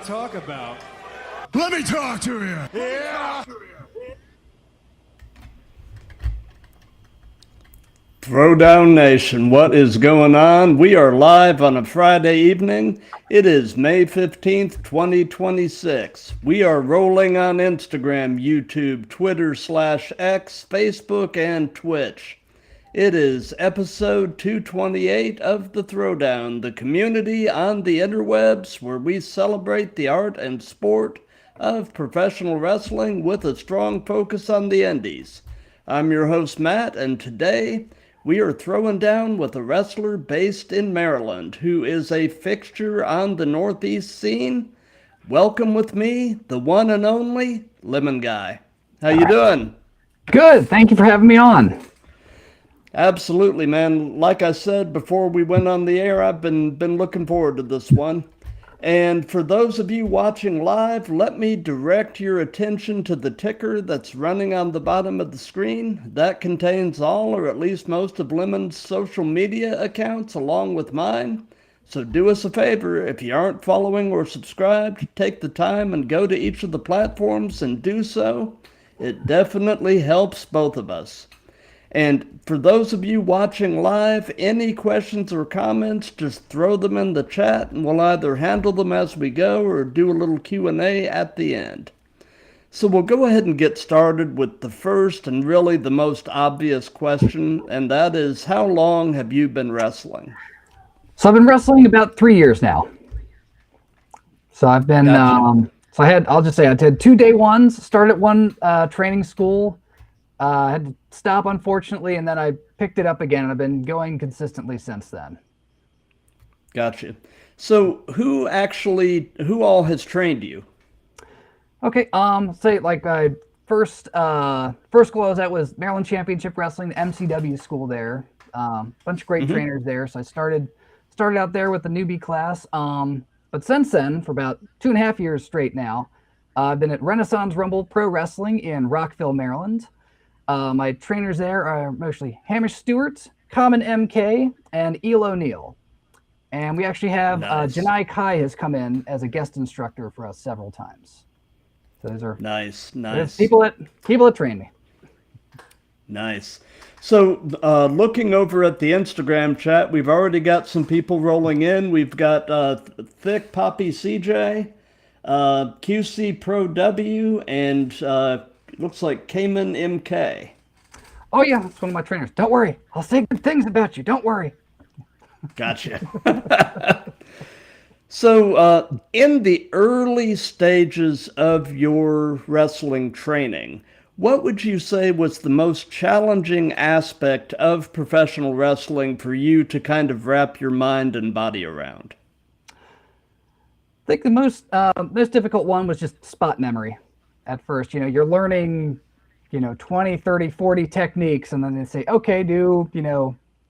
to talk about. Let me talk to you. Yeah. Throwdown Nation, what is going on? We are live on a Friday evening. It is May 15th, 2026. We are rolling on Instagram, YouTube, Twitter/X, Facebook, and Twitch. It is episode 228 of the Throwdown, the community on the interwebs where we celebrate the art and sport of professional wrestling with a strong focus on the indies. I'm your host, Matt, and today we are throwing down with a wrestler based in Maryland who is a fixture on the Northeast scene. Welcome with me, the one and only Lemon Guy. How you doing? Good. Thank you for having me on. Absolutely, man. Like I said before we went on the air, I've been looking forward to this one. And for those of you watching live, let me direct your attention to the ticker that's running on the bottom of the screen. That contains all or at least most of Lemon's social media accounts along with mine. So do us a favor, if you aren't following or subscribed, take the time and go to each of the platforms and do so. It definitely helps both of us. And for those of you watching live, any questions or comments, just throw them in the chat and we'll either handle them as we go or do a little Q&A at the end. So we'll go ahead and get started with the first and really the most obvious question, and that is, how long have you been wrestling? So I've been wrestling about 3 years now. So I've been, Gotcha. I'll just say I did 2 day ones, started one training school. Had to stop, unfortunately, and then I picked it up again, and I've been going consistently since then. Gotcha. So who all has trained you? Okay, say like I first school I was at was Maryland Championship Wrestling, the MCW school there. Bunch of great trainers there, so I started out there with the newbie class. But since then, for about 2.5 years straight now, I've been at Renaissance Rumble Pro Wrestling in Rockville, Maryland. My trainers there are mostly Hamish Stewart, Common MK, and Eel O'Neill. And we actually have Nice. Janai Kai has come in as a guest instructor for us several times. So those are Nice. people that train me. Nice. So looking over at the Instagram chat, we've already got some people rolling in. We've got Thick Poppy CJ, QC Pro W, and looks like Cayman MK. Oh yeah, that's one of my trainers. Don't worry, I'll say good things about you. Don't worry. Gotcha. So in the early stages of your wrestling training, what would you say was the most challenging aspect of professional wrestling for you to kind of wrap your mind and body around? I think the most difficult one was just spot memory. At first, you're learning, 20, 30, 40 techniques, and then they say, okay, do,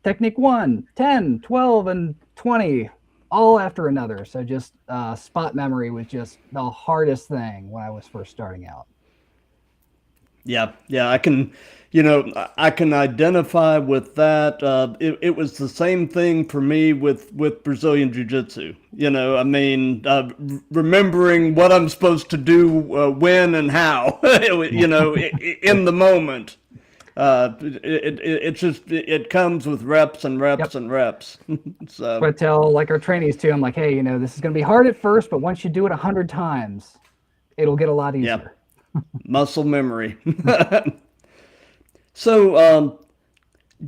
technique 1, 10, 12, and 20, all after another. So just spot memory was just the hardest thing when I was first starting out. Yeah, I can identify with that. It was the same thing for me with Brazilian Jiu-Jitsu. Remembering what I'm supposed to do, when and how, in the moment. It comes with reps and reps and reps. So I tell like our trainees too, I'm like, hey, this is going to be hard at first, but once you do it 100 times, it'll get a lot easier. yeah. Muscle memory. So,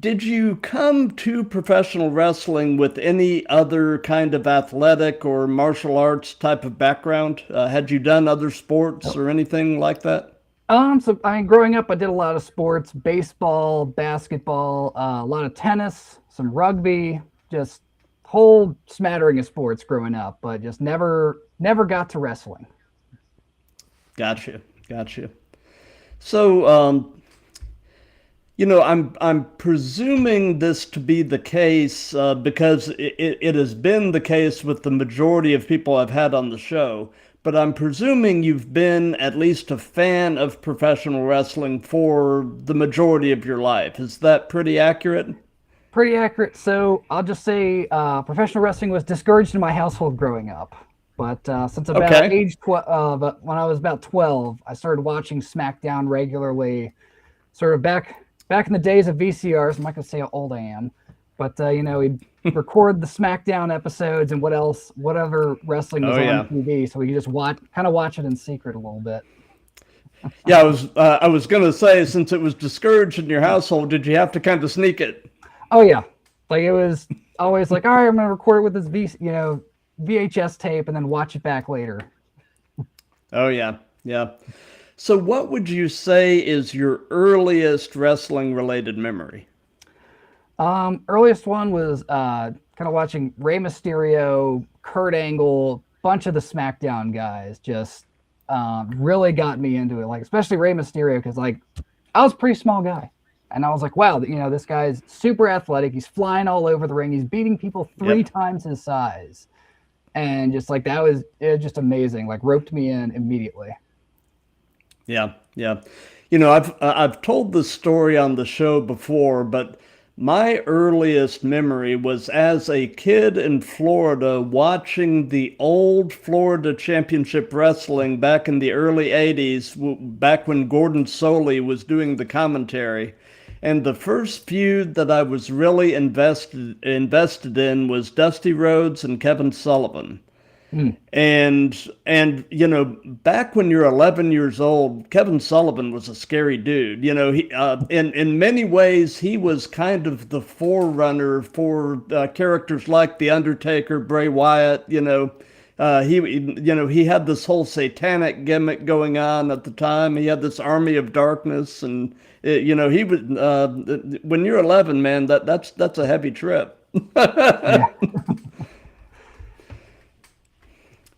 did you come to professional wrestling with any other kind of athletic or martial arts type of background? Had you done other sports or anything like that? Growing up, I did a lot of sports: baseball, basketball, a lot of tennis, some rugby, just whole smattering of sports growing up, but just never got to wrestling. Gotcha. So, I'm presuming this to be the case because it has been the case with the majority of people I've had on the show, but I'm presuming you've been at least a fan of professional wrestling for the majority of your life. Is that pretty accurate? Pretty accurate. So I'll just say professional wrestling was discouraged in my household growing up. But since about Okay. age 12, when I was about 12, I started watching SmackDown regularly. Sort of back in the days of VCRs. I'm not gonna say how old I am, but he'd record the SmackDown episodes and whatever wrestling was Oh on yeah. TV, so we could just watch it in secret a little bit. Yeah, I was gonna say, since it was discouraged in your household, did you have to kind of sneak it? Oh yeah, like it was always like, all right, I'm gonna record it with this VHS tape and then watch it back later. Oh yeah, yeah. So what would you say is your earliest wrestling related memory? Earliest one was kind of watching Rey Mysterio, Kurt Angle, bunch of the SmackDown guys. Just really got me into it. Like especially Rey Mysterio, because like I was a pretty small guy, and I was like, wow, this guy's super athletic. He's flying all over the ring. He's beating people three Yep. times his size, and just like that was just amazing. Like roped me in immediately. Yeah, yeah. I've told this story on the show before, but my earliest memory was as a kid in Florida watching the old Florida Championship Wrestling back in the early 80s, back when Gordon Soley was doing the commentary. And the first feud that I was really invested in was Dusty Rhodes and Kevin Sullivan. Mm. And back when you're 11 years old, Kevin Sullivan was a scary dude. He in many ways he was kind of the forerunner for characters like The Undertaker, Bray Wyatt. He had this whole satanic gimmick going on at the time. He had this army of darkness, and he was when you're 11, man, that's a heavy trip. Yeah.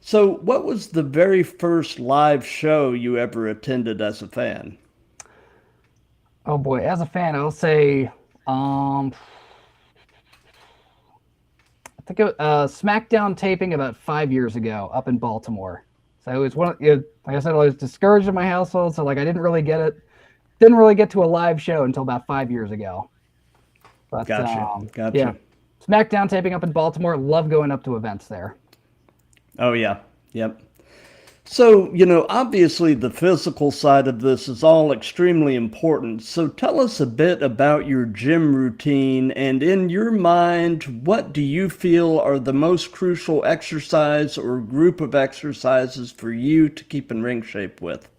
So, what was the very first live show you ever attended as a fan? Oh boy, as a fan, I'll say, I think it SmackDown taping about 5 years ago up in Baltimore. So it was like I said, I was discouraged in my household, so like I didn't really get to a live show until about 5 years ago. But Gotcha, yeah, gotcha. SmackDown taping up in Baltimore. Love going up to events there. Oh yeah, yep. So, obviously the physical side of this is all extremely important. So tell us a bit about your gym routine, and in your mind, what do you feel are the most crucial exercise or group of exercises for you to keep in ring shape with?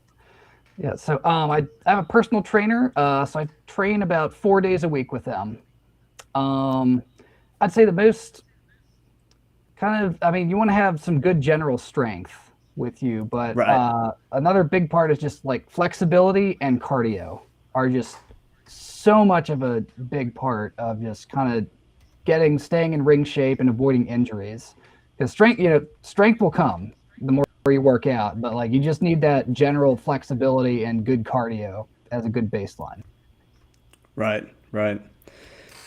Yeah, so I have a personal trainer, so I train about 4 days a week with them. Um, I'd say the most I mean, you want to have some good general strength with you, but Right. another big part is just like flexibility and cardio are just so much of a big part of just kind of staying in ring shape and avoiding injuries. Because strength will come the more you work out, but like you just need that general flexibility and good cardio as a good baseline. Right, right.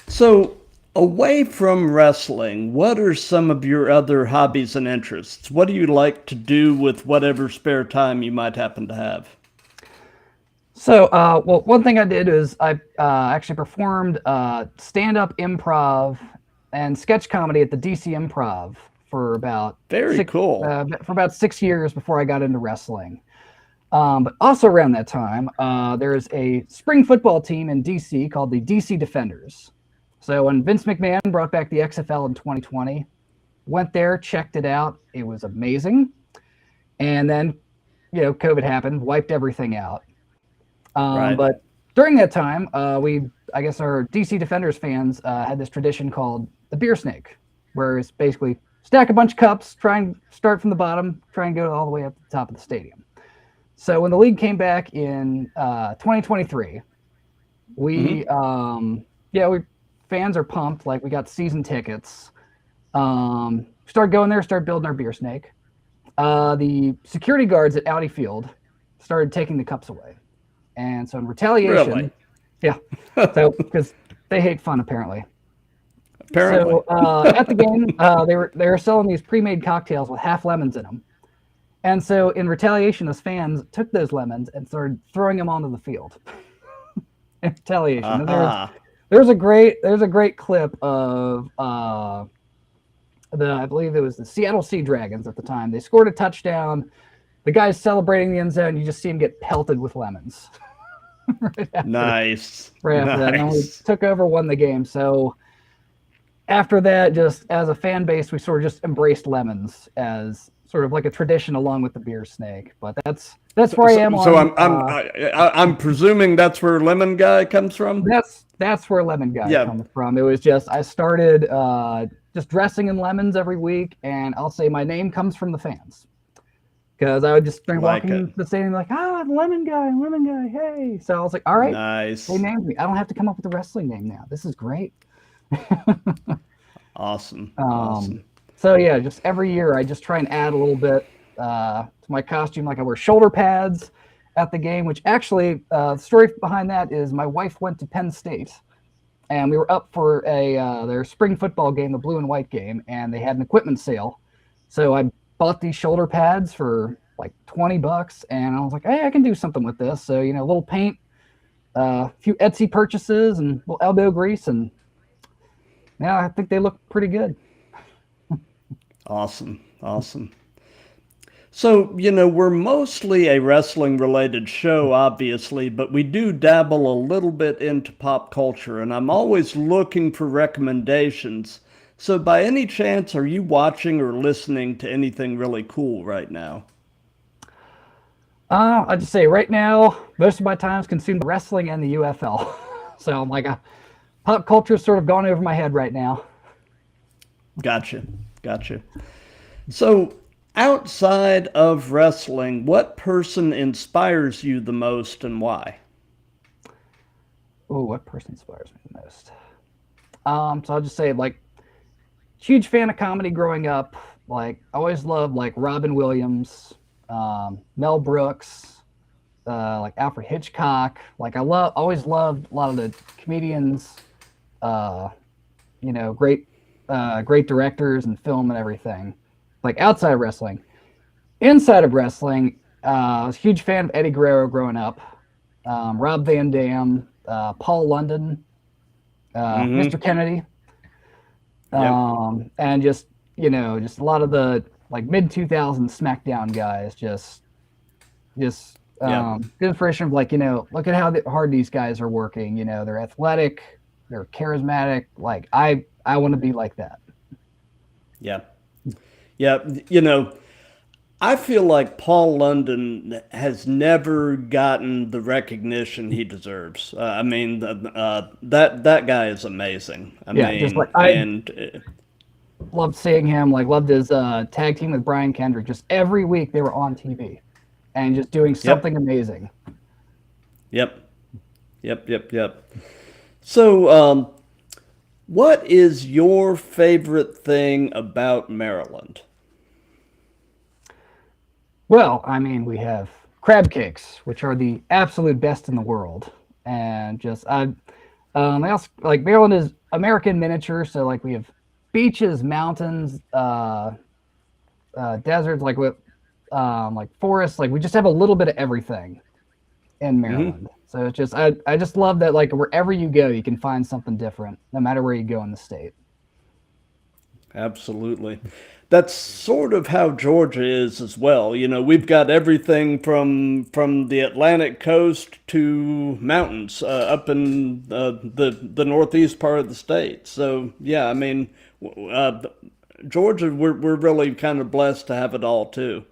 So, away from wrestling, what are some of your other hobbies and interests? What do you like to do with whatever spare time you might happen to have? So, well, one thing I did is I actually performed stand-up improv and sketch comedy at the DC Improv for about Very cool. 6 years before I got into wrestling. But also around that time, there's a spring football team in DC called the DC Defenders. So when Vince McMahon brought back the XFL in 2020, went there, checked it out. It was amazing. And then, COVID happened, wiped everything out. Right. But during that time, I guess our DC Defenders fans had this tradition called the beer snake, where it's basically stack a bunch of cups, try and start from the bottom, try and go all the way up to the top of the stadium. So when the league came back in 2023, we fans are pumped, like we got season tickets. Start going there, start building our beer snake. The security guards at Audi Field started taking the cups away. And so in retaliation, Really? yeah, so because they hate fun apparently. Apparently. So at the game, they were selling these pre-made cocktails with half lemons in them. And so in retaliation, those fans took those lemons and started throwing them onto the field. In retaliation. Uh-huh. There's a great clip of I believe it was the Seattle Sea Dragons at the time. They scored a touchdown. The guy's celebrating the end zone. You just see him get pelted with lemons. right after, Nice. right after that. And then we Nice. took over, won the game. So after that, just as a fan base, we sort of just embraced lemons as sort of like a tradition along with the beer snake. But that's where I am. So on, I'm presuming that's where Lemon Guy comes from. That's where Lemon Guy Yeah. comes from. It was just I started just dressing in lemons every week, and I'll say my name comes from the fans because I would just start Like walking it. the stadium like, Lemon Guy, hey. So I was like, all right, Nice. they named me. I don't have to come up with a wrestling name now. This is great. Awesome. So yeah, just every year I just try and add a little bit to my costume. Like I wear shoulder pads at the game, which actually the story behind that is my wife went to Penn State and we were up for their spring football game, the blue and white game, and they had an equipment sale. So I bought these shoulder pads for like $20 and I was like, hey, I can do something with this. So, a little paint, a few Etsy purchases and a little elbow grease, and yeah, I think they look pretty good. Awesome. So, we're mostly a wrestling related show, obviously, but we do dabble a little bit into pop culture, and I'm always looking for recommendations. So, by any chance, are you watching or listening to anything really cool right now? I'd just say right now, most of my time is consumed wrestling and the UFL. So I'm like, pop culture's sort of gone over my head right now. Gotcha. So, outside of wrestling, what person inspires you the most and why? Oh, what person inspires me the most? So I'll just say, like, huge fan of comedy growing up. Like, I always loved like Robin Williams, Mel Brooks, like Alfred Hitchcock. Like, always loved a lot of the comedians. Great directors and film and everything. Like outside of wrestling. Inside of wrestling, I was a huge fan of Eddie Guerrero growing up. Rob Van Dam, Paul London, Mr. Kennedy. And just a lot of the like mid 2000s SmackDown guys, just good inspiration of like, look at how hard these guys are working. They're athletic, they're charismatic. Like I want to be like that. Yeah. I feel like Paul London has never gotten the recognition he deserves. That guy is amazing. Loved seeing him. Like loved his tag team with Brian Kendrick. Just every week they were on TV, and just doing something amazing. Yep. So, what is your favorite thing about Maryland? Well, we have crab cakes, which are the absolute best in the world, and I also like Maryland is American miniature, so like we have beaches, mountains, deserts, like with like forests, like we just have a little bit of everything in Maryland. So it's just I just love that like wherever you go, you can find something different, no matter where you go in the state. Absolutely. That's sort of how Georgia is as well. We've got everything from the Atlantic coast to mountains up in the northeast part of the state. So yeah, Georgia, we're really kind of blessed to have it all too.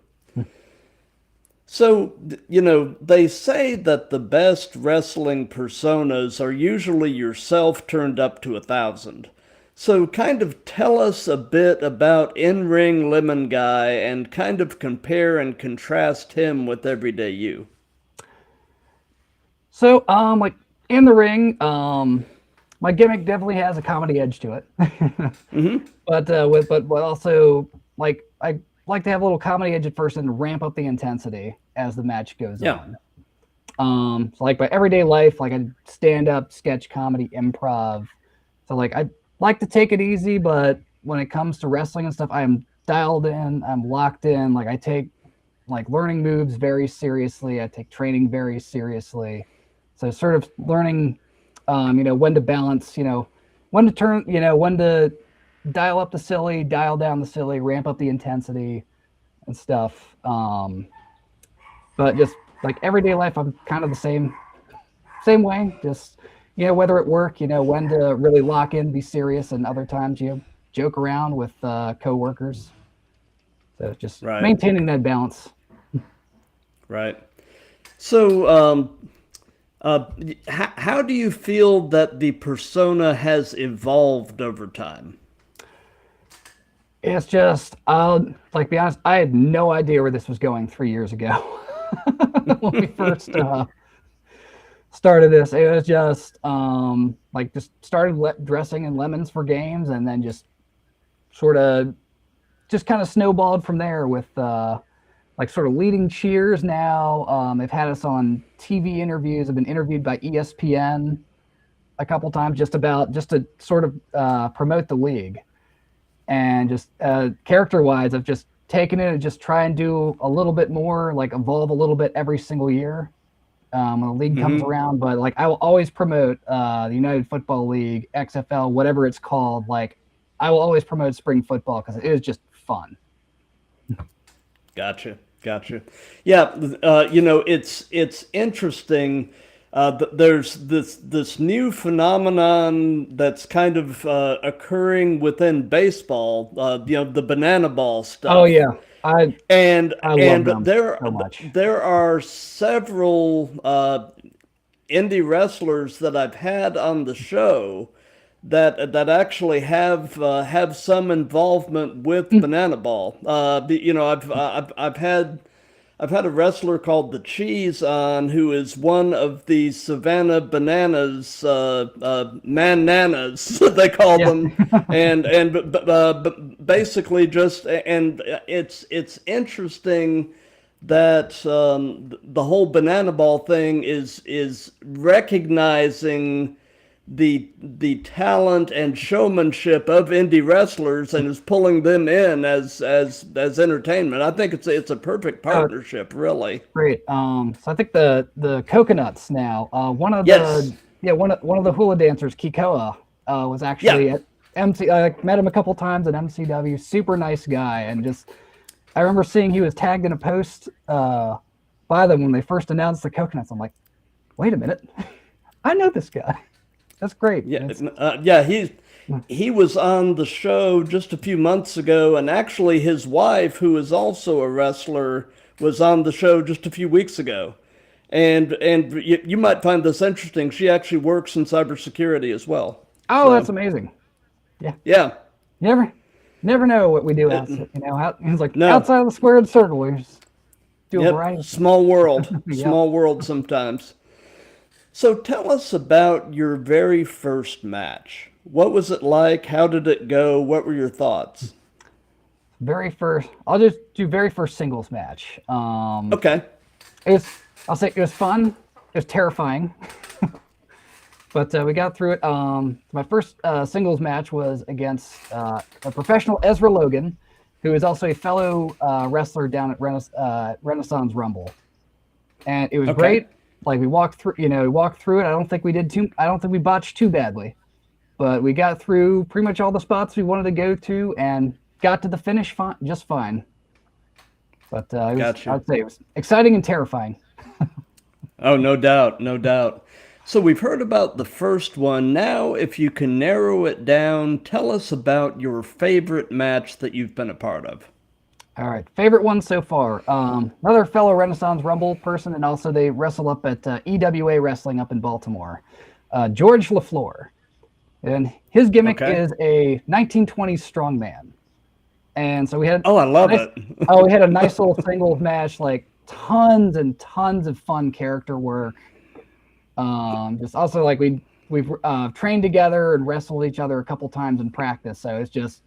So, they say that the best wrestling personas are usually yourself turned up to 1,000. So kind of tell us a bit about in-ring Lemon Guy and kind of compare and contrast him with everyday you. So, like in the ring, my gimmick definitely has a comedy edge to it. But also like I like to have a little comedy edge at first and ramp up the intensity as the match goes on. So like my everyday life, like I stand up, sketch comedy, improv. So like I like to take it easy, but when it comes to wrestling and stuff, I am dialed in, I'm locked in. Like I take like learning moves very seriously. I take training very seriously. So sort of learning, when to balance, when to turn, when to dial up the silly, dial down the silly, ramp up the intensity and stuff. But just like everyday life, I'm kind of the same way. Just whether at work, when to really lock in, be serious, and other times joke around with coworkers. So just Right. maintaining that balance. Right. So, how do you feel that the persona has evolved over time? It's just, I'll like be honest, I had no idea where this was going 3 years ago when we first started this. It was just just started dressing in lemons for games, and then just kind of snowballed from there with sort of leading cheers now. They've had us on TV interviews. I've been interviewed by ESPN a couple times just to sort of promote the league. And just character-wise, I've just taken it and just try and do a little bit more, like evolve a little bit every single year when the league comes around. But like I will always promote the United Football League, XFL, whatever it's called. Like I will always promote spring football because it is just fun. Gotcha. Yeah, it's interesting. There's this new phenomenon that's kind of occurring within baseball. The banana ball stuff. Oh yeah, I love them there so much. There are several indie wrestlers that I've had on the show that actually have some involvement with banana ball. I've had a wrestler called the Cheese on, who is one of the Savannah Bananas, man-nanas, they call them, and basically just, and it's interesting that the whole banana ball thing is recognizing the talent and showmanship of indie wrestlers and is pulling them in as entertainment. I think it's a perfect partnership, really. Great. So I think the Coconuts now. One of the hula dancers, Kikoa, was actually at MC. I met him a couple times at MCW. Super nice guy, and just I remember seeing he was tagged in a post by them when they first announced the Coconuts. I'm like, wait a minute, I know this guy. That's great. Yeah, he was on the show just a few months ago, and actually his wife, who is also a wrestler, was on the show just a few weeks ago. And you might find this interesting. She actually works in cybersecurity as well. Oh, that's amazing. Yeah. Never know what we do outside. It's like outside of the squared circle. We just do a variety. Small world. Small world sometimes. So tell us about your very first match. What was it like? How did it go? What were your thoughts? I'll just do very first singles match. Okay. I'll say it was fun. It was terrifying. But we got through it. My first singles match was against a professional Ezra Logan, who is also a fellow wrestler down at Renaissance Rumble. And it was great. Like we walked through it. I don't think we botched too badly, but we got through pretty much all the spots we wanted to go to and got to the finish just fine. But I'd say it was exciting and terrifying. Oh, no doubt. So we've heard about the first one. Now, if you can narrow it down, tell us about your favorite match that you've been a part of. All right, favorite one so far. Another fellow Renaissance Rumble person, and also they wrestle up at EWA Wrestling up in Baltimore. George LaFleur, and his gimmick is a 1920s strongman. And so we had I love it. We had a nice little singles match, like tons and tons of fun character work. Just also like we've trained together and wrestled each other a couple times in practice, so it's just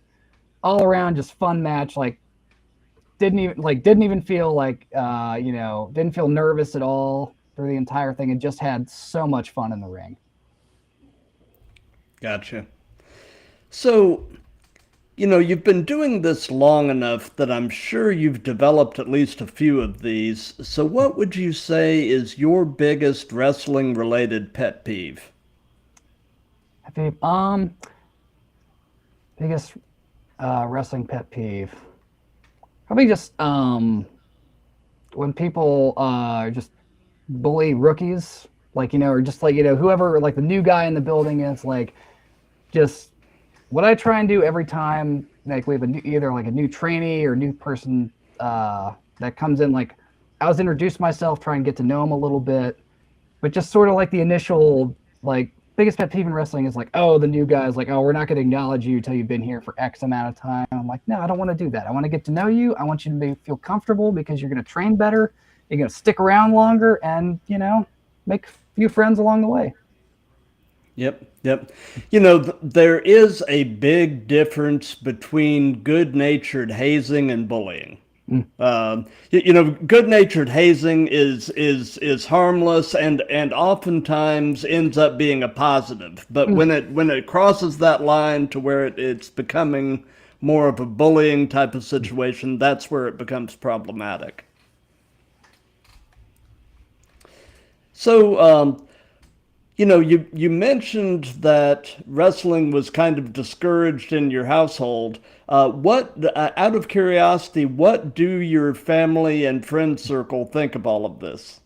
all around just fun match. Like didn't even feel like didn't feel nervous at all through the entire thing, and just had so much fun in the ring. Gotcha. So, you've been doing this long enough that I'm sure you've developed at least a few of these. So what would you say is your biggest wrestling-related pet peeve? Biggest Wrestling pet peeve. Probably just when people just bully rookies, like, or just like, whoever, like the new guy in the building is like, just what I try and do every time, like we have either like a new trainee or new person that comes in, like I was introduce myself, try and get to know them a little bit, but just sort of like the initial, like biggest pet peeve in wrestling is like, oh, the new guy's like, oh, we're not going to acknowledge you until you've been here for X amount of time. I'm like, no, I don't want to do that. I want to get to know you. I want you to feel comfortable because you're going to train better. You're going to stick around longer and, make a few friends along the way. Yep. There is a big difference between good-natured hazing and bullying. Good-natured hazing is harmless and oftentimes ends up being a positive. But when it crosses that line to where it's becoming more of a bullying type of situation, that's where it becomes problematic. So, you mentioned that wrestling was kind of discouraged in your household. Out of curiosity, what do your family and friend circle think of all of this?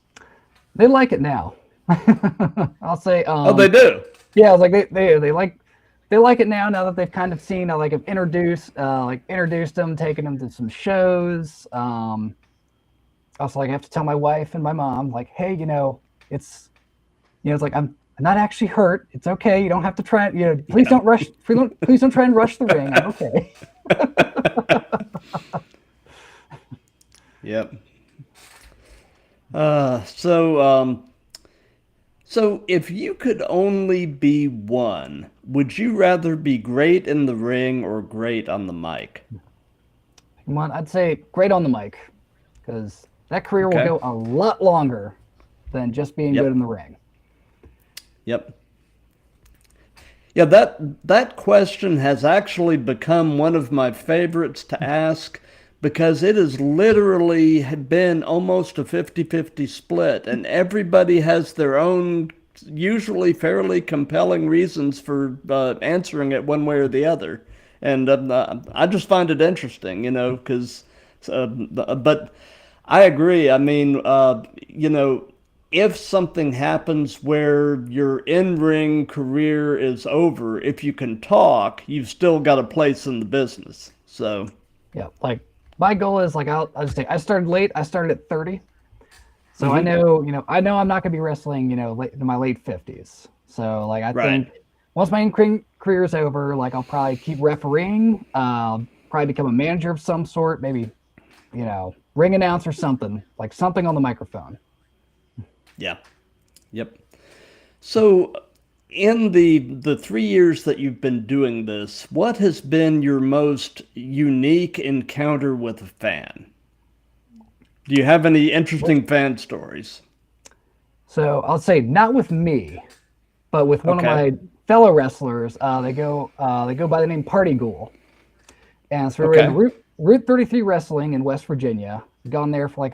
They like it now. I'll say. Oh, they do. Yeah, I was like they like it now. Now that they've kind of seen, I've introduced them, taken them to some shows. Also, I have to tell my wife and my mom, like, hey, it's like I'm not actually hurt. It's okay. You don't have to try. Please don't rush. Please don't try and rush the ring. I'm okay. Yep. So if you could only be one, would you rather be great in the ring or great on the mic? Come on, I'd say great on the mic, because that career will go a lot longer than just being good in the ring. Yep. Yeah, that question has actually become one of my favorites to ask because it has literally been almost a 50-50 split, and everybody has their own, usually fairly compelling reasons for answering it one way or the other. And I just find it interesting, because, but I agree. I mean, if something happens where your in-ring career is over, if you can talk, you've still got a place in the business. So, yeah, like my goal is I'll just say I started late. I started at 30, so I know I'm not gonna be wrestling late in my late 50s. So I think once my in-ring career is over, I'll probably keep refereeing, probably become a manager of some sort, maybe ring announcer, something on the microphone. Yeah. Yep. So in the 3 years that you've been doing this, what has been your most unique encounter with a fan? Do you have any interesting fan stories? So I'll say not with me, but with one of my fellow wrestlers. They go by the name Party Ghoul. And so we were in Route 33 Wrestling in West Virginia. Gone there for a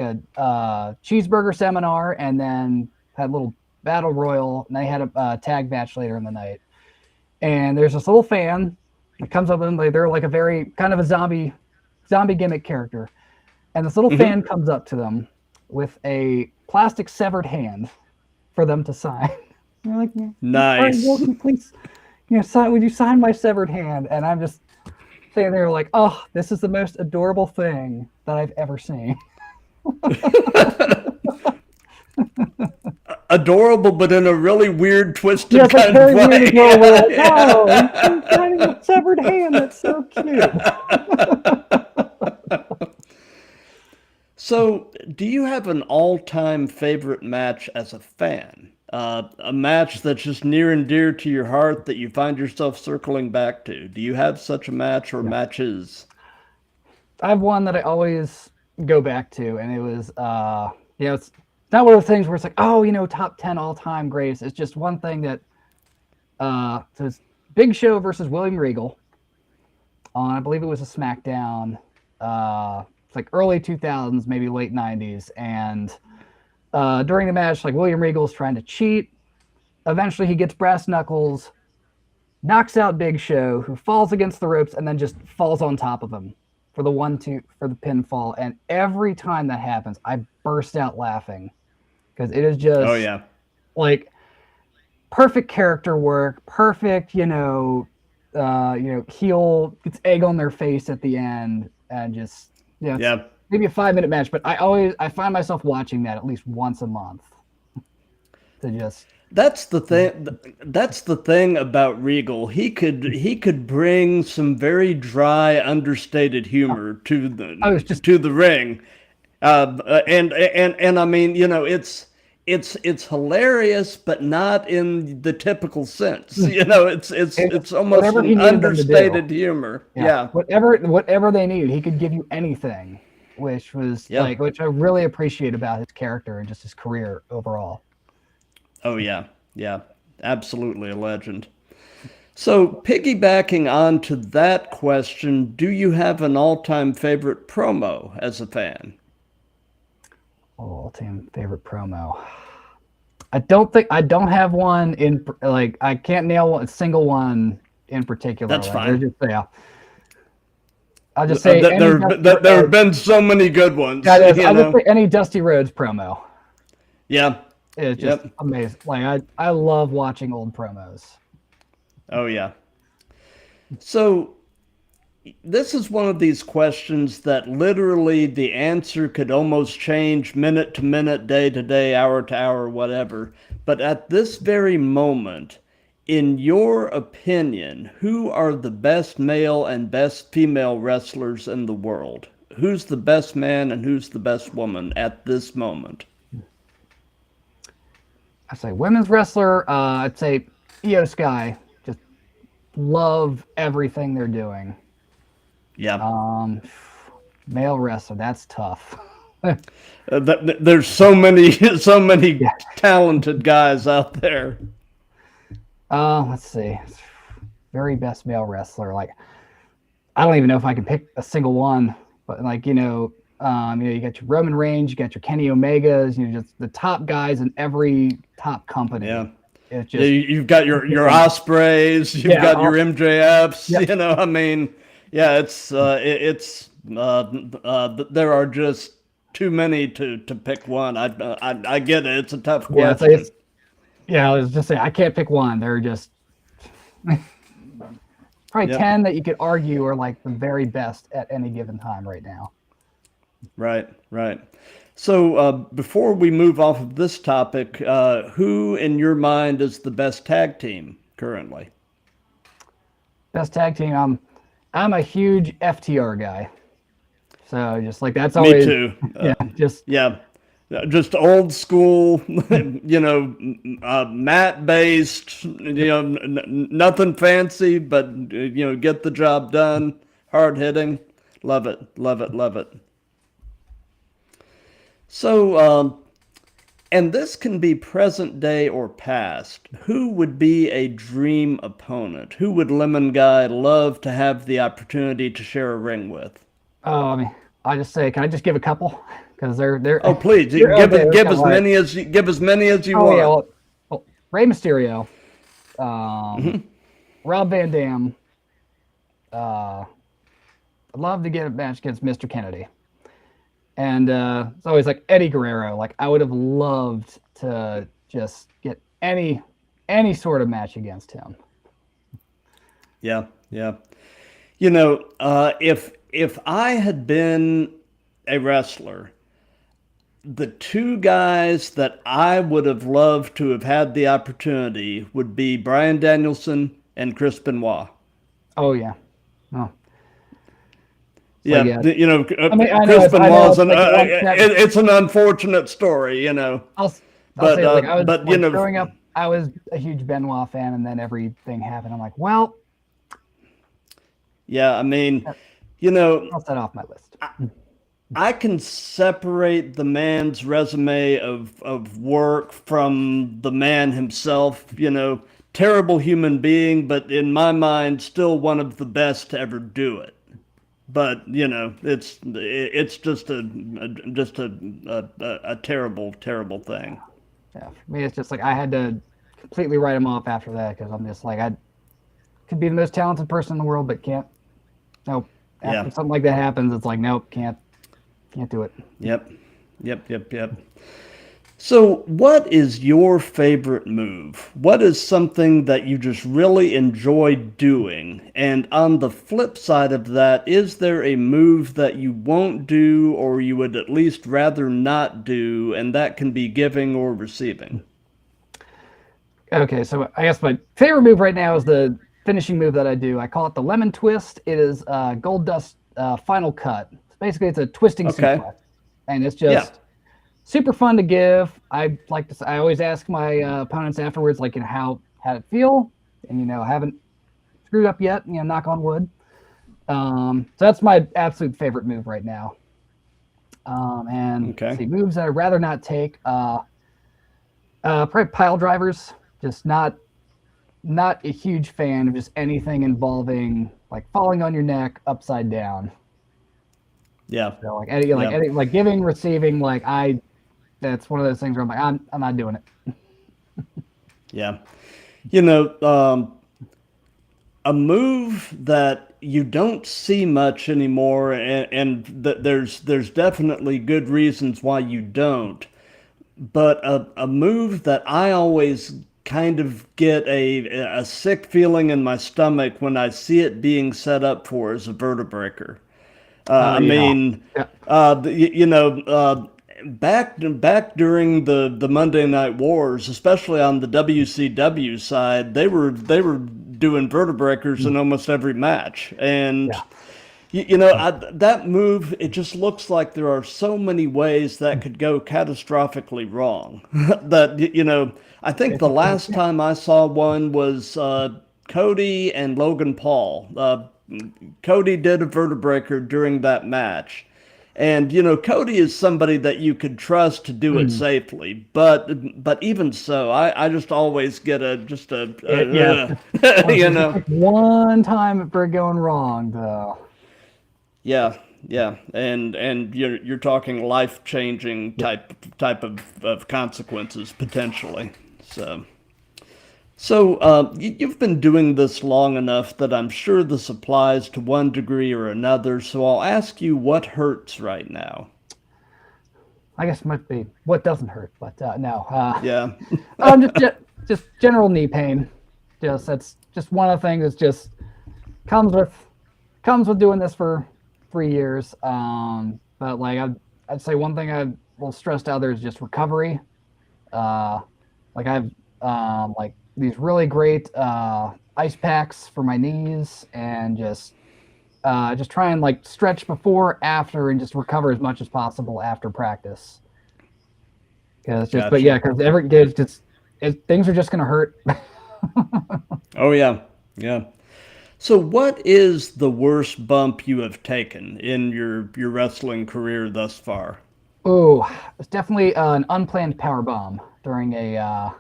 cheeseburger seminar, and then had a little battle royal, and they had a tag match later in the night. And there's this little fan that comes up, and they're like a very kind of a zombie gimmick character. And this little fan comes up to them with a plastic severed hand for them to sign. They're like, nice. Please, would you sign my severed hand? And I'm just sitting there like, oh, this is the most adorable thing that I've ever seen. Adorable, but in a really weird, twisted kind of way. Oh, he's signing a severed hand. That's so cute. So, do you have an all-time favorite match as a fan? A match that's just near and dear to your heart that you find yourself circling back to? Do you have such a match or matches? I have one that I always go back to, and it was, it's not one of the things where it's like, oh, top 10 all-time greatest. It's just one thing that, so it's Big Show versus William Regal on, I believe it was a SmackDown, it's early 2000s, maybe late 90s, and during the match, William Regal's trying to cheat. Eventually, he gets brass knuckles, knocks out Big Show, who falls against the ropes and then just falls on top of him for the 1-2 for the pinfall. And every time that happens, I burst out laughing because it is Oh just yeah. like perfect character work, perfect, heel gets egg on their face at the end, and just Yeah. maybe a 5-minute match, but I find myself watching that at least once a month to just. That's the thing. That's the thing about Regal. He could bring some very dry, understated humor to the ring, and I mean, it's hilarious, but not in the typical sense. It's almost Whatever he an needed them to do. understated humor. Yeah. Whatever they needed, he could give you anything, which was Yeah. which I really appreciate about his character and just his career overall. Oh yeah. Yeah. Absolutely a legend. So, piggybacking onto that question, do you have an all-time favorite promo as a fan? All-time favorite promo. I don't have one in like I can't nail a single one in particular. That's like, fine. I'll just say there have been so many good ones. I'll just say any Dusty Rhodes promo. Yeah. It's just amazing. Like I love watching old promos. Oh yeah. So this is one of these questions that literally the answer could almost change minute to minute, day to day, hour to hour, whatever. But at this very moment, in your opinion, who are the best male and best female wrestlers in the world? Who's the best man and who's the best woman at this moment? I say women's wrestler. I'd say Io Sky. Just love everything they're doing. Yeah. Male wrestler. That's tough. There's so many talented guys out there. Let's see. Very best male wrestler. Like, I don't even know if I can pick a single one, but like, you got your Roman Reigns, you got your Kenny Omegas, just the top guys in every top company. Yeah. It's just, you've got your Ospreys, you've got your MJFs, Yep. I mean, yeah, there are just too many to pick one. I get it. It's a tough question. I was just saying, I can't pick one. They're just probably 10 that you could argue are like the very best at any given time right now. Right. So before we move off of this topic, who in your mind is the best tag team currently? Best tag team. I'm a huge FTR guy. So just like that's always. Me too. Yeah. Just old school, mat based, nothing fancy, but get the job done, hard hitting. Love it. So, and this can be present day or past. Who would be a dream opponent? Who would Lemon Guy love to have the opportunity to share a ring with? Oh, I mean, I just say, can I just give a couple? Because they're. Oh, please give as many as you want. Yeah, well, Rey Mysterio, Rob Van Dam. I'd love to get a match against Mr. Kennedy. And it's always like Eddie Guerrero. Like I would have loved to just get any sort of match against him. Yeah. If I had been a wrestler, the two guys that I would have loved to have had the opportunity would be Bryan Danielson and Chris Benoit. Oh yeah. Oh. Yeah, Chris Benoit's it's an unfortunate story, Growing up, I was a huge Benoit fan, and then everything happened. I'm like, well, yeah, I mean, I'll set off my list. I can separate the man's resume of work from the man himself, terrible human being, but in my mind, still one of the best to ever do it. But it's just a terrible thing. Yeah, for me, it's just like I had to completely write him off after that because I'm just like could be the most talented person in the world, but can't. Nope. After something like that happens, it's like, nope, can't do it. Yep. Yep. So, what is your favorite move? What is something that you just really enjoy doing? And on the flip side of that, is there a move that you won't do or you would at least rather not do, and that can be giving or receiving? Okay, so I guess my favorite move right now is the finishing move that I do. I call it the lemon twist. It is Gold Dust final cut. Basically, it's a twisting suplex, and it's just super fun to give. I like to. I always ask my opponents afterwards, like, how it feel, and haven't screwed up yet. Knock on wood. So that's my absolute favorite move right now. And let's see, moves that I'd rather not take. Probably pile drivers. Just not a huge fan of just anything involving like falling on your neck upside down. Yeah. So like giving, receiving, that's one of those things where I'm like, I'm not doing it. Yeah. A move that you don't see much anymore, and there's definitely good reasons why you don't, but a move that I always kind of get a sick feeling in my stomach when I see it being set up for is a vertebreaker. Back during the Monday Night Wars, especially on the WCW side, they were doing vertebreakers in almost every match, and that move, it just looks like there are so many ways that could go catastrophically wrong. That I think the last time I saw one was Cody and Logan Paul. Cody did a vertebreaker during that match. And Cody is somebody that you could trust to do it safely, but even so, I just always get one time for it going wrong though. Yeah, and you're talking life-changing type of consequences potentially. So you've been doing this long enough that I'm sure this applies to one degree or another. So I'll ask you, what hurts right now? I guess it might be what doesn't hurt, but no. Yeah. Just general knee pain. That's just one of the things that just comes with doing this for 3 years. But I'd say one thing I will stress to others is just recovery. I've these really great ice packs for my knees, and just try and stretch before, after, and just recover as much as possible after practice. Because things are just gonna hurt. Oh yeah. So what is the worst bump you have taken in your wrestling career thus far? Oh, it's definitely an unplanned power bomb during a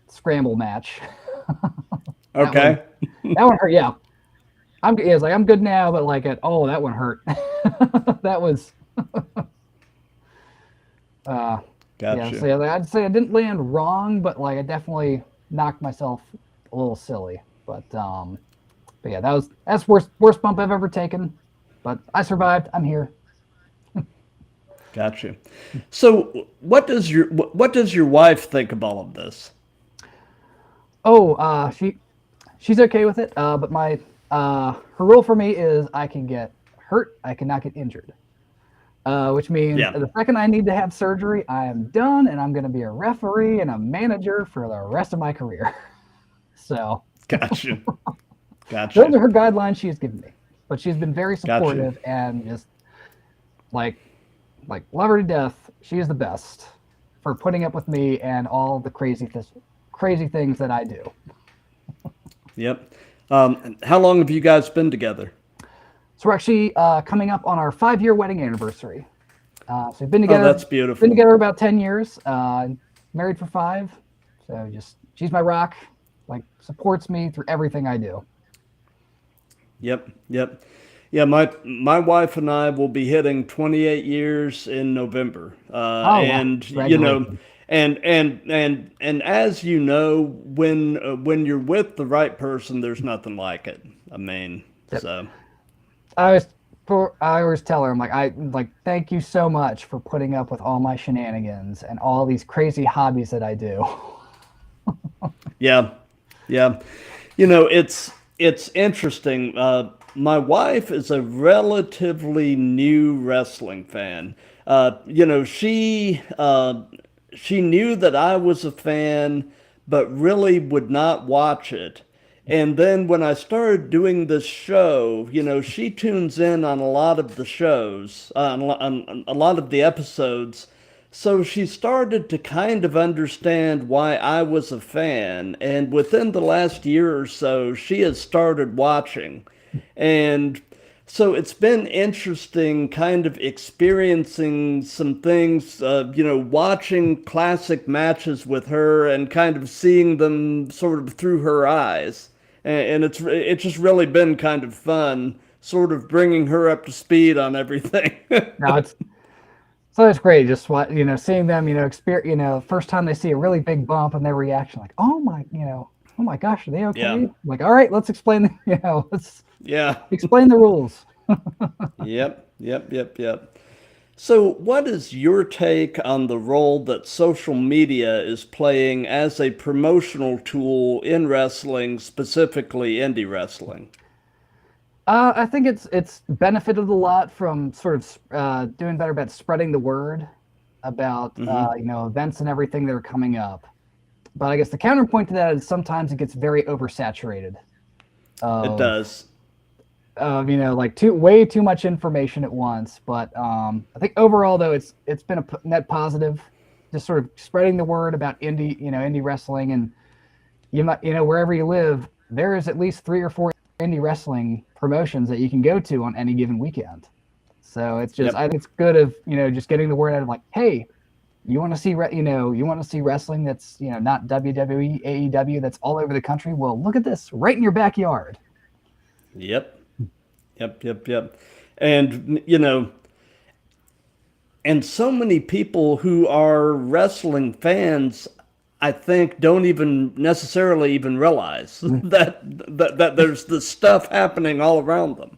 scramble match. Okay. That one hurt. Yeah, I'm good now, but that one hurt. That was. Gotcha. Yeah, so I'd say I didn't land wrong, but I definitely knocked myself a little silly. But yeah, that's worst bump I've ever taken. But I survived. I'm here. Gotcha. So what does your wife think of all of this? Oh, she's okay with it. But her rule for me is I can get hurt, I cannot get injured. Which means the second I need to have surgery, I am done, and I'm going to be a referee and a manager for the rest of my career. So. Gotcha. Those are her guidelines she's given me, but she's been very supportive and just love her to death. She is the best for putting up with me and all the crazy things that I do. Yep. How long have you guys been together? So we're actually coming up on our 5-year wedding anniversary. So we've been together. Oh, that's beautiful. Been together about 10 years. Married for 5. So she's my rock. Supports me through everything I do. Yep. Yeah, my wife and I will be hitting 28 years in November. And And as you know, when you're with the right person, there's nothing like it. I mean, Yep. so I always tell her, I'm like, thank you so much for putting up with all my shenanigans and all these crazy hobbies that I do. yeah, yeah. You know, it's interesting. My wife is a relatively new wrestling fan. You know, she knew that I was a fan, but really would not watch it. And then when I started doing this show, you know, she tunes in on a lot of the shows, on a lot of the episodes. So she started to kind of understand why I was a fan. And within the last year or so, she has started watching. And so it's been interesting kind of experiencing some things, you know, watching classic matches with her and kind of seeing them sort of through her eyes. And it's just really been kind of fun, sort of bringing her up to speed on everything. Now it's great just seeing them, experience, first time they see a really big bump and their reaction, like, oh my gosh, are they okay? Yeah. Like, all right, let's explain let's Yeah. explain the rules. Yep. So, what is your take on the role that social media is playing as a promotional tool in wrestling, specifically indie wrestling? I think it's benefited a lot from sort of doing better about spreading the word about events and everything that are coming up. But I guess the counterpoint to that is sometimes it gets very oversaturated. It Of does. like way too much information at once. But I think overall though it's been a net positive, just sort of spreading the word about indie wrestling, and you might wherever you live there is at least 3 or 4 indie wrestling promotions that you can go to on any given weekend. So it's just Yep. I think it's good of just getting the word out of like, hey, you want to see you want to see wrestling that's not WWE, AEW, that's all over the country. Well, look at this right in your backyard. Yep. Yep. And, you know, and so many people who are wrestling fans, I think, don't even necessarily even realize that there's this stuff happening all around them.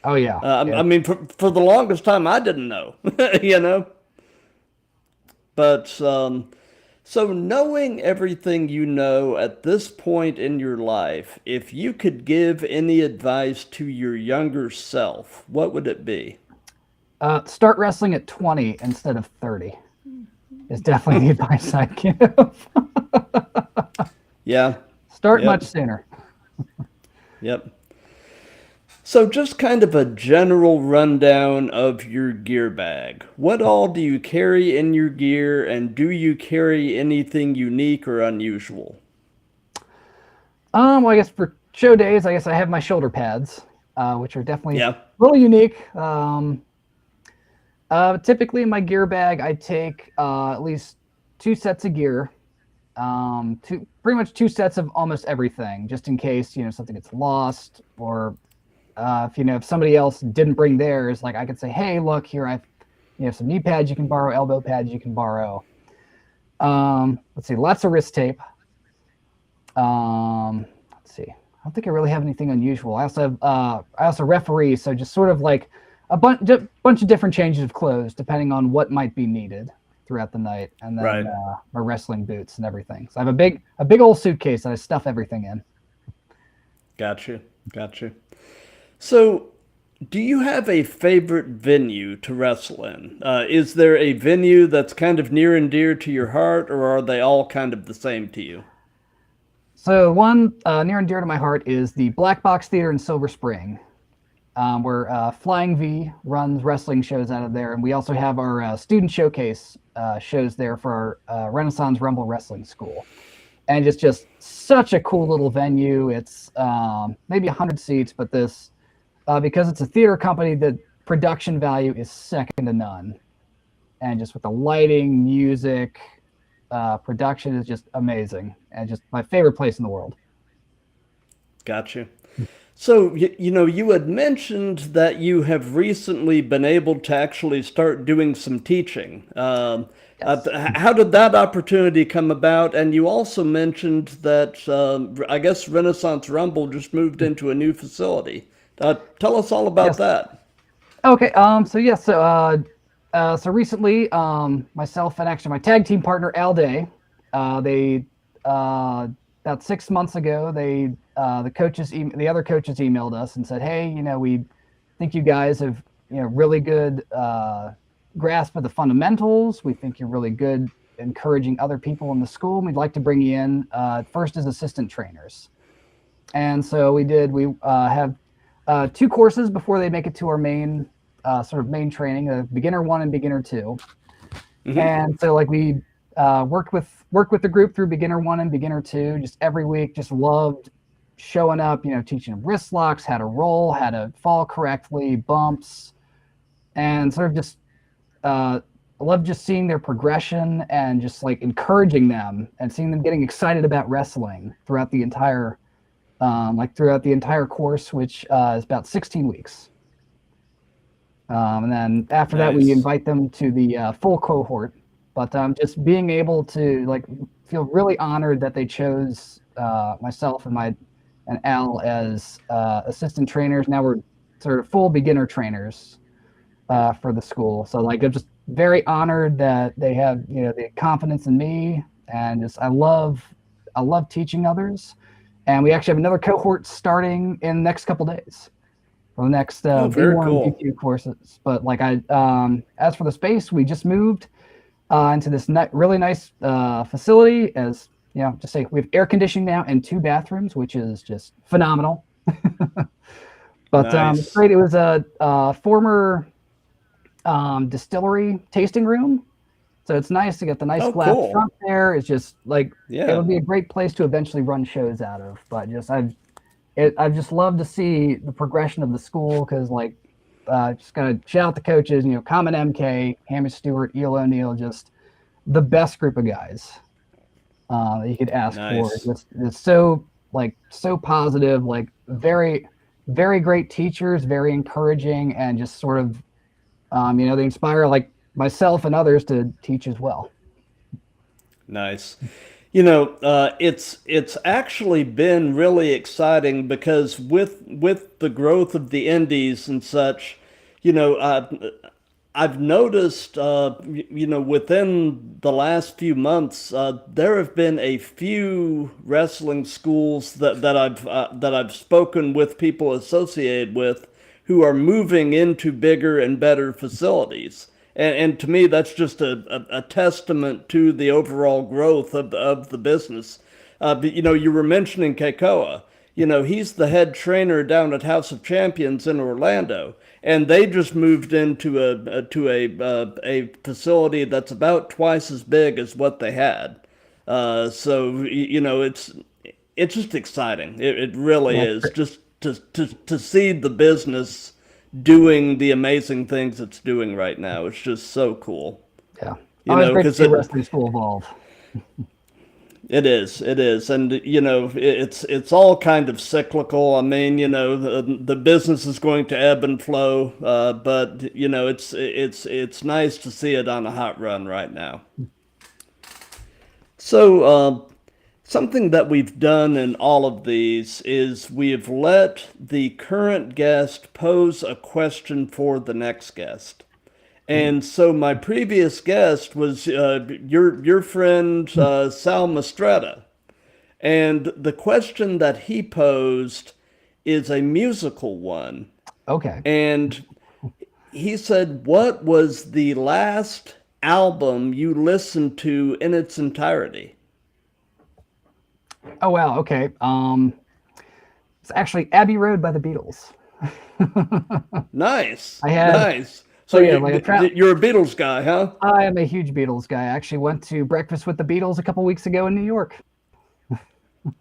Oh yeah, I mean, for the longest time, I didn't know, you know. But so knowing everything you know at this point in your life, if you could give any advice to your younger self, what would it be? Start wrestling at 20 instead of 30 is definitely the advice I give. Yeah. Start Yep. much sooner. Yep. So just kind of a general rundown of your gear bag. What all do you carry in your gear, and do you carry anything unique or unusual? Well, I guess for show days, I guess I have my shoulder pads, which are definitely a Yeah. little unique. Typically in my gear bag, I take at least 2 sets of gear, pretty much 2 sets of almost everything, just in case something gets lost, or if somebody else didn't bring theirs, like I could say, hey, look here, I've some knee pads you can borrow, elbow pads you can borrow. Let's see, lots of wrist tape. Let's see. I don't think I really have anything unusual. I also referee, so just sort of like a bunch of different changes of clothes depending on what might be needed throughout the night, and then Right. my wrestling boots and everything. So I have a big old suitcase that I stuff everything in. Gotcha. So, do you have a favorite venue to wrestle in? Is there a venue that's kind of near and dear to your heart, or are they all kind of the same to you? So one near and dear to my heart is the Black Box Theater in Silver Spring, where Flying V runs wrestling shows out of there, and we also have our student showcase shows there for our Renaissance Rumble Wrestling School. And it's just such a cool little venue. It's maybe 100 seats, but this because it's a theater company, the production value is second to none. And just with the lighting, music, production is just amazing, and just my favorite place in the world. Gotcha. So, you had mentioned that you have recently been able to actually start doing some teaching. Yes. How did that opportunity come about? And you also mentioned that I guess Renaissance Rumble just moved into a new facility. Tell us all about Yes. that. Okay. So recently, myself and actually my tag team partner Al Day, they about 6 months ago, the other coaches emailed us and said, hey, we think you guys have really good grasp of the fundamentals. We think you're really good encouraging other people in the school. And we'd like to bring you in first as assistant trainers. And so we did. We have two courses before they make it to our main sort of main training, beginner one and beginner two. And so like we worked with the group through beginner one and beginner two, just every week. Just loved showing up, teaching them wrist locks, how to roll, how to fall correctly, bumps, and sort of just I love just seeing their progression and just like encouraging them and seeing them getting excited about wrestling throughout the entire course, which is about 16 weeks. And then after that, we invite them to the full cohort. But just being able to like feel really honored that they chose myself and Al as assistant trainers. Now we're sort of full beginner trainers for the school. So like I'm just very honored that they have the confidence in me, and just I love teaching others. And we actually have another cohort starting in the next couple days for the next Very B1 cool. and B2 courses. But like as for the space, we just moved into this really nice facility. As just say we have air conditioning now and 2 bathrooms, which is just phenomenal. But it's great. It was a former distillery tasting room. So it's nice to get the nice glass front there. It's just like it would be a great place to eventually run shows out of. But I've just loved to see the progression of the school, because like just gotta shout out the coaches, Common MK, Hamish Stewart, Eel O'Neill, just the best group of guys that you could ask for. It's so positive, like very, very great teachers, very encouraging, and just sort of they inspire like myself and others to teach as well. Nice. It's actually been really exciting, because with the growth of the indies and such, I've noticed, within the last few months, there have been a few wrestling schools that I've spoken with people associated with, who are moving into bigger and better facilities. And to me, that's just a testament to the overall growth of the business. But, you were mentioning Keikoa. He's the head trainer down at House of Champions in Orlando, and they just moved into a facility that's about twice as big as what they had. So it's just exciting. It really is, just to see the business doing the amazing things it's doing right now. It's just so cool. Yeah. It's great to see wrestling school evolve. It is, and it's all kind of cyclical. I mean, the business is going to ebb and flow, but it's nice to see it on a hot run right now. So something that we've done in all of these is we have let the current guest pose a question for the next guest. And so my previous guest was your friend Sal Mastretta. And the question that he posed is a musical one. Okay. And he said, what was the last album you listened to in its entirety? Oh, wow. Okay. It's actually Abbey Road by the Beatles. Nice. Nice. So you're a Beatles guy, huh? I am a huge Beatles guy. I actually went to breakfast with the Beatles a couple weeks ago in New York.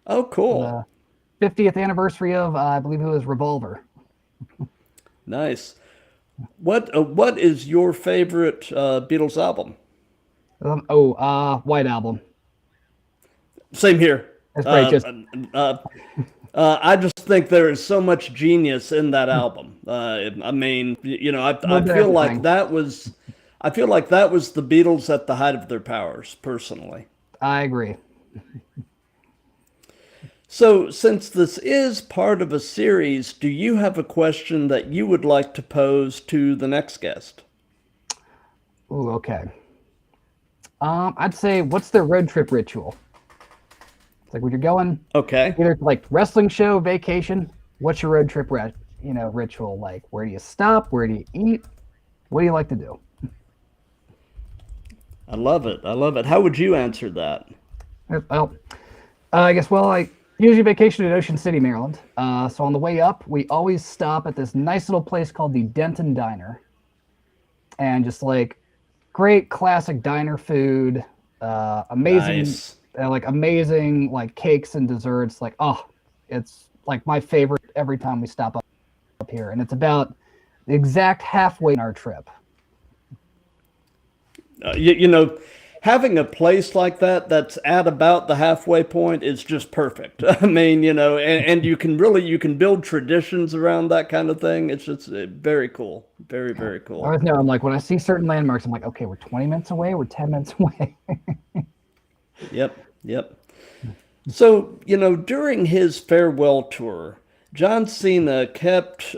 Oh, cool. 50th anniversary of, I believe it was Revolver. Nice. What is your favorite Beatles album? White Album. Same here. That's great. I just think there is so much genius in that album. I mean, you know, I feel like I feel like that was the Beatles at the height of their powers, personally. I agree. So, since this is part of a series, do you have a question that you would like to pose to the next guest? Ooh, okay. I'd say, what's their road trip ritual? It's like when you're going Okay. either like wrestling show, vacation. What's your road trip, ritual like? Where do you stop? Where do you eat? What do you like to do? I love it. I love it. How would you answer that? Well, I guess, well, I usually vacation in Ocean City, Maryland. So on the way up, we always stop at this nice little place called the Denton Diner. And just like great classic diner food, amazing, Nice. Amazing like cakes and desserts. Like, oh, it's like my favorite every time we stop up here. And it's about the exact halfway in our trip. You know, having a place like that that's at about the halfway point is just perfect. I mean, you know, and you can build traditions around that kind of thing. It's just very cool. Very, very I cool. always know, I'm like, when I see certain landmarks, I'm like, okay, we're 20 minutes away, we're 10 minutes away. Yep, yep. So, you know, during his farewell tour, John Cena kept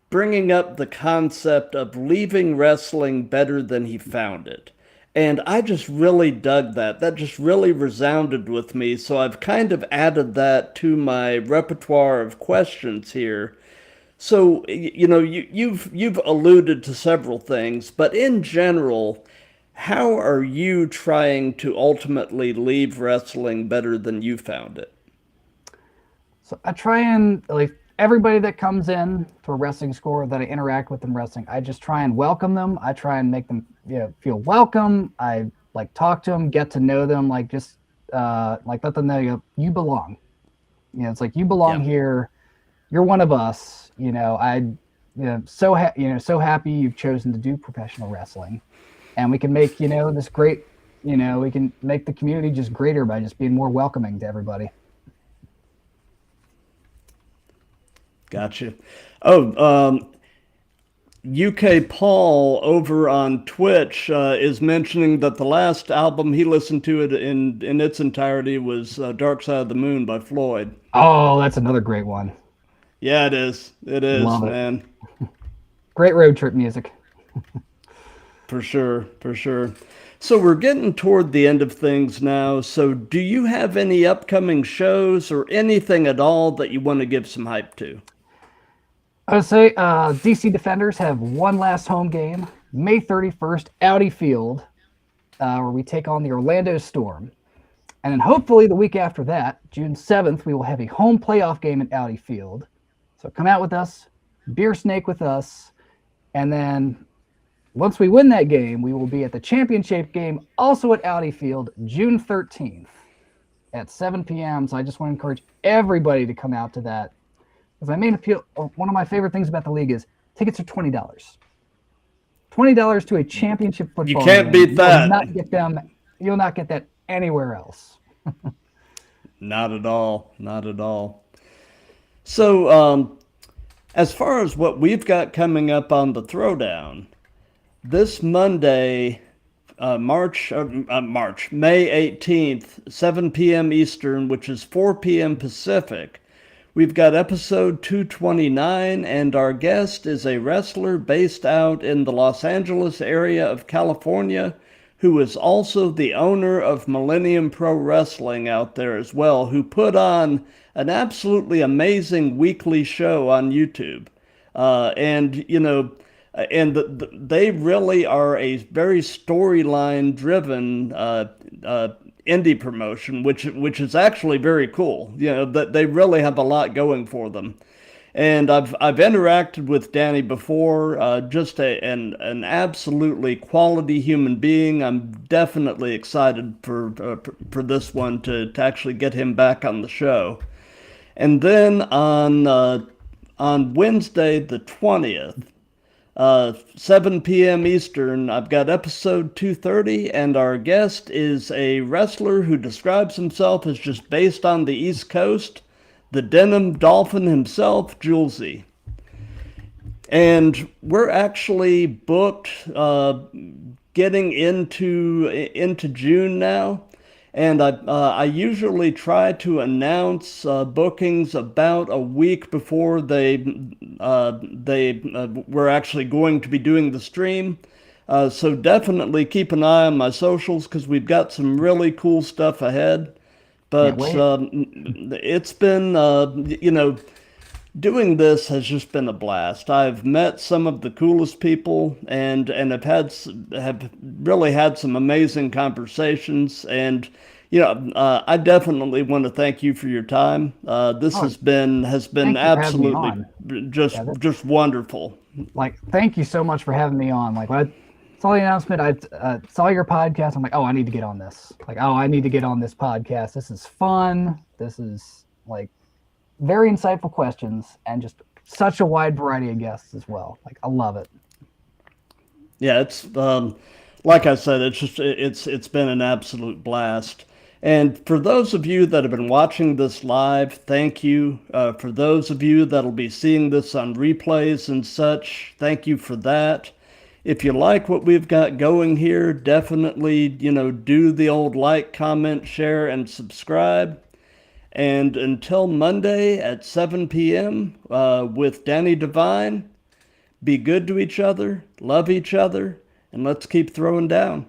bringing up the concept of leaving wrestling better than he found it. And I just really dug that. That just really resounded with me. So I've kind of added that to my repertoire of questions here. So, you know, you've alluded to several things, but in general, how are you trying to ultimately leave wrestling better than you found it? So I try and like everybody that comes in to a wrestling school that I interact with in wrestling, I just try and welcome them. I try and make them feel welcome. I like talk to them, get to know them, like just like let them know you belong. You know, it's like you belong Yeah. here. You're one of us. You know, so so happy you've chosen to do professional wrestling, and we can make this great. We can make the community just greater by just being more welcoming to everybody. Gotcha. Oh, UK Paul over on Twitch is mentioning that the last album he listened to it in its entirety was Dark Side of the Moon by Floyd. Oh, that's another great one. Yeah, it is. It is, Love it. man. Great road trip music. For sure, for sure. So we're getting toward the end of things now. So do you have any upcoming shows or anything at all that you want to give some hype to? I would say DC Defenders have one last home game, May 31st, Audi Field, where we take on the Orlando Storm. And then hopefully the week after that, June 7th, we will have a home playoff game at Audi Field. So come out with us, beer snake with us, and then once we win that game, we will be at the championship game, also at Audi Field, June 13th at 7 p.m. So I just want to encourage everybody to come out to that. Because I made appeal. One of my favorite things about the league is tickets are $20. $20 to a championship football You can't game. beat that. You'll not get that anywhere else. Not at all. Not at all. So, as far as what we've got coming up on the Throwdown, this Monday, May 18th, 7 p.m. Eastern, which is 4 p.m. Pacific, we've got episode 229, and our guest is a wrestler based out in the Los Angeles area of California, who is also the owner of Millennium Pro Wrestling out there as well, who put on an absolutely amazing weekly show on YouTube. They really are a very storyline driven indie promotion, which is actually very cool. That they really have a lot going for them. And I've interacted with Danny before, just an absolutely quality human being. I'm definitely excited for this one to actually get him back on the show. And then on Wednesday the 20th, 7 p.m. Eastern, I've got episode 230, and our guest is a wrestler who describes himself as just based on the East Coast. the Denim Dolphin himself, Julesy. And we're actually booked getting into June now. And I usually try to announce bookings about a week before we're actually going to be doing the stream. So definitely keep an eye on my socials because we've got some really cool stuff ahead. But it's been, doing this has just been a blast. I've met some of the coolest people and have really had some amazing conversations. And I definitely want to thank you for your time. This has been absolutely just wonderful. Like, thank you so much for having me on. Like, when I saw the announcement, I saw your podcast. I'm like, oh, I need to get on this. Like, oh, I need to get on this podcast. This is fun. This is like very insightful questions and just such a wide variety of guests as well. Like, I love it. Yeah, it's like I said, it's been an absolute blast. And for those of you that have been watching this live, thank you. For those of you that'll be seeing this on replays and such, thank you for that. If you like what we've got going here, definitely, do the old like, comment, share, and subscribe. And until Monday at 7 p.m. With Danny Devine, be good to each other, love each other, and let's keep throwing down.